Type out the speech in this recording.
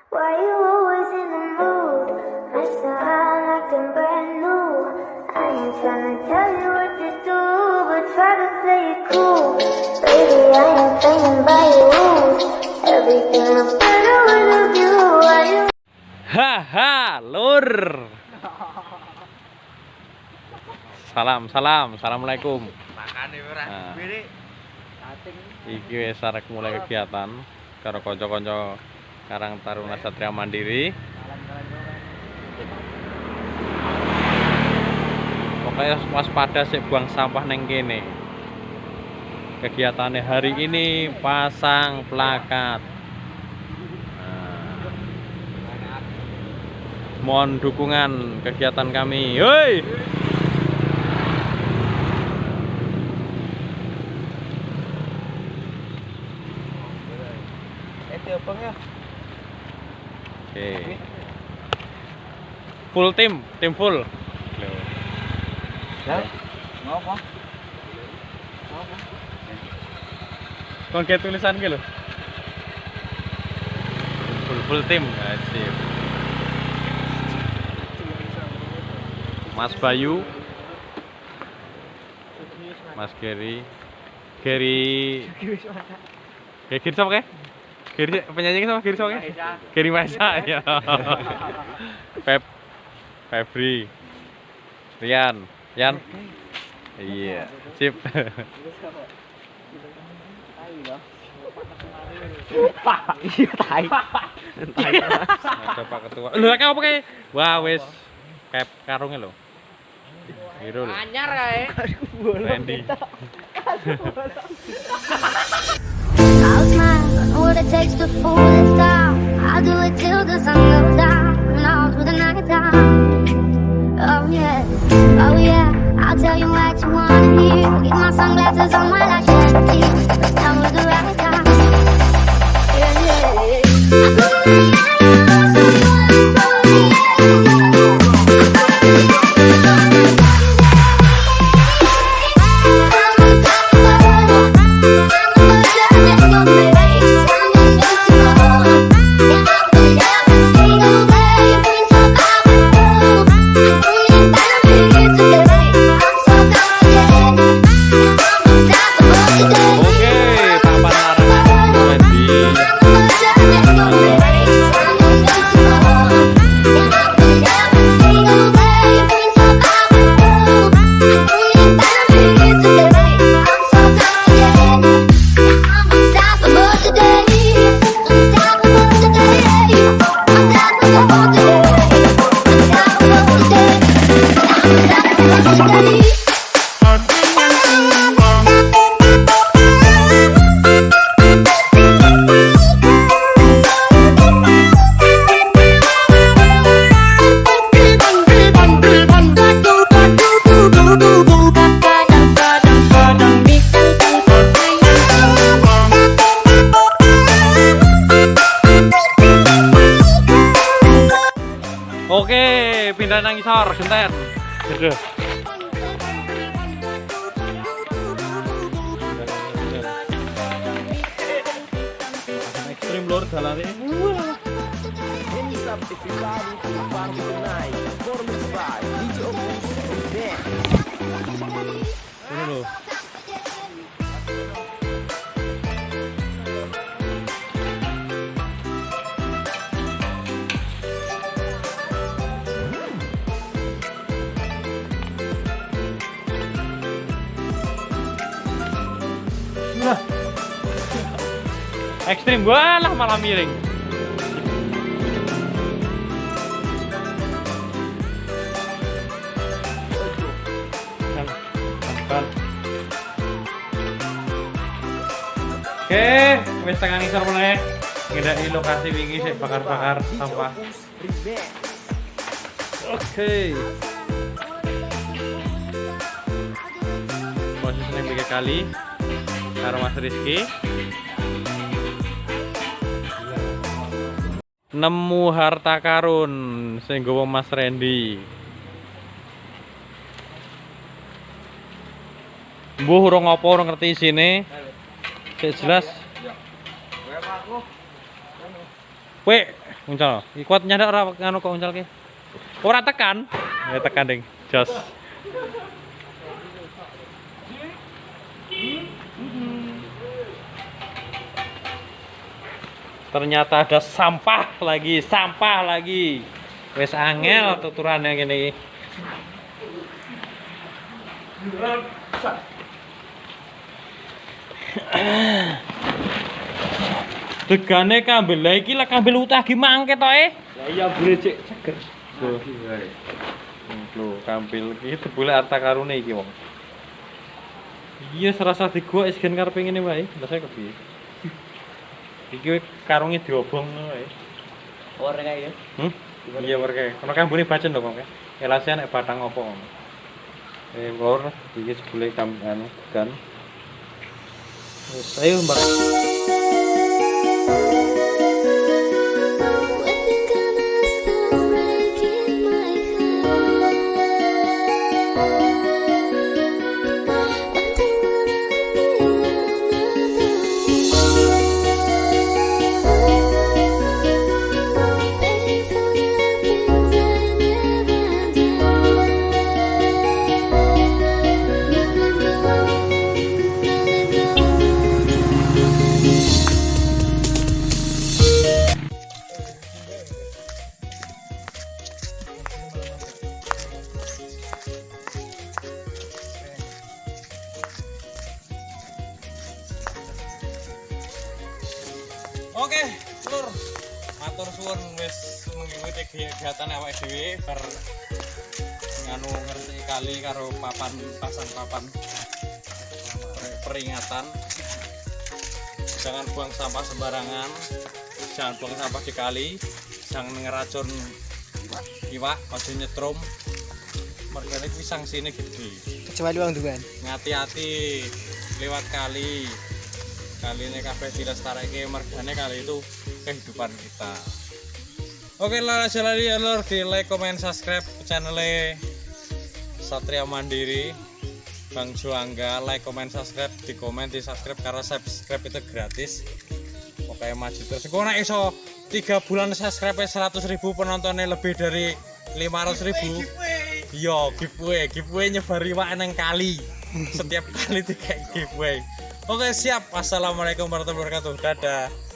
Why you always in the mood? Messing around acting brand new. I ain't tryna tell you what to do, but try to play it cool. Baby, I ain't playing by your rules. Everything looks better with a view. Why you? Haha, lur. Assalamualaikum. Makane ora. Nah. Wiri. Iki wis arek mulai kegiatan karo kanca-kanca Karang Taruna Satria Mandiri. Pokoknya waspada sik buang sampah neng kene. Kegiatannya hari ini pasang plakat. Mohon dukungan kegiatan kami. Hoi. Apa? Oke. Full tim full. Ya. Ngapa? Kon kayak tulisan gitu loh. Full tim. Sip. Mas Bayu, Mas Geri siapa kayak? Geri penyanyi sama Geri siapa kayak? Geri Maisa ya. Febri, Rian, iya, sip. Ada Pak Ketua. Lu kayak apa kayak? Wah wes, kayak karungnya lo. Irul. Anyar kae. Randy. I'll smile, I know what it takes to fool this town. I'll do it till the sun goes down and all through the night time. Oh yeah, I'll tell you what you wanna hear. Get my sunglasses on while I shed tears. Now was the right time. Oke, pindah nang isor, genten. Aduh. Ekstrim lur dalane. Ini lho. Ekstrim walah malah miring. Oke, wis tekan isor meneh. Ngedaki lokasi wingi sik bakar-bakar sampah. Oke. Posisinya 3 kali karo Mas Rizky. Nemu harta karun sing nggawa Mas Randy. Mbuh urung apa ora ngerti isine. Sik jelas. Kowe Uncal. Iki kuat nyandak ora ngono kok uncal ki. Ora tekan. Ya tekan ding. Jos. Ternyata ada sampah lagi. Wes angel tuturane ngene iki. Degane kambil. Lah iki lah kambil utah ki mangke to e. Lah iya bule cek seger. Lho, kambil iki debule harta karune iki wong. Iya serasa digok isgen karepe ngene wae. Lah saya kepiye? Iki karunge diobong ngono wae. Ora kae ya. Iya warga. Kono kambune bacen lho kok. Elase nek batang opo ngono. Lor iki sebule anu kan. Wis ayo Mbak. Oke, Lur. Matur suwun wis mengikuti kegiatan awake dhewe bar nganu ngerti kali karo pasang papan peringatan. Jangan buang sampah sembarangan. Jangan buang sampah di kali. Jangan ngeracun iwak, aja nyetrum. Mergane kuwi sanksine gede. Kecuali uang dugaan. Ngati-ati lewat kali. Kali ini kabeh dilestarake mergane kali itu kehidupan kita. Oke lah, silahkan lur di like, comment, subscribe channelnya Satria Mandiri Bang Juangga. Like, comment, subscribe, di komen, di subscribe karena subscribe itu gratis. Oke maju terus. Kok nek iso 3 bulan subscribe 100.000 penontonnya lebih dari 500.000. Iya, giveaway nyebari wae nang kali. Setiap kali dikai giveaway. Oke siap. Assalamualaikum warahmatullahi wabarakatuh. Dadah.